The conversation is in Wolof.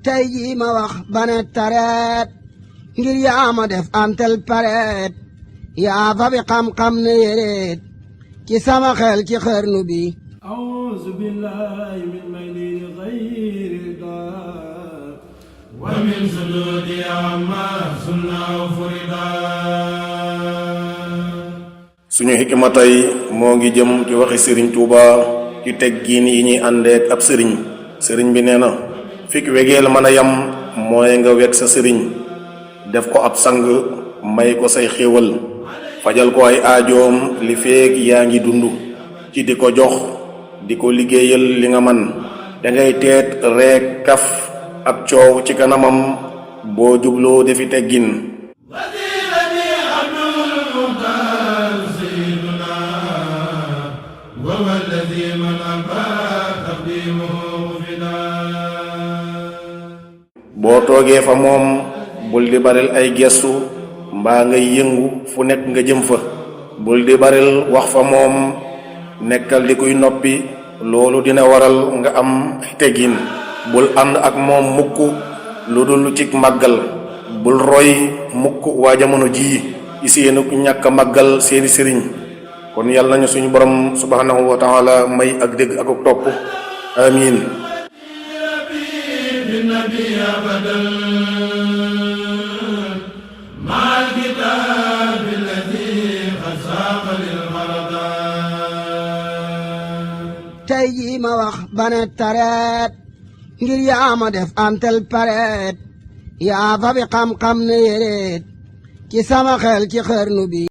tey jii ma wax bane tareet ngir yaa ma def antel pareet yaa fa bi xam-xam ne yéreet ci sama xel ci xarnu bi a'uuzu billaahi min mayli ghayri daa wa min suduudi amma sunna furida. suñu xikma tey moo ngi jëm ci waxi sëriñ Tuuba ci teggiin yi ñuy àndeek ab sëriñ bi nee na fik wegeel mën a yam mooy nga weg sa sëriñ def ko ab sang may ko say xéewal fajal ko ay aajoom li feek yaa ngi dund ci di ko jox di ko liggéeyal li nga man dangay teet reek kaf ak coow ci kanamam boo jubloo defi teggin boo toogee fa moom bul di baril ay gestu mbaa ngay yëngu fu nekk nga jëm fa bul di baril wax fa moom nekkal di kuy noppi loolu dina waral nga am teggin bul ànd ak moom mukk lu dul cig màggal bul roy mukk waa jamono jii ci seenu ñàkk a màggal seeni sëriñ kon yàlla nañu suñu borom subhanahu wa taala may ak dégg ak topp amiin tey jii ma wax bane tareet ngir yaa ma def antel pareet yaa fa bi xam-xam ne yéreet ci sama xel ci xarnu bi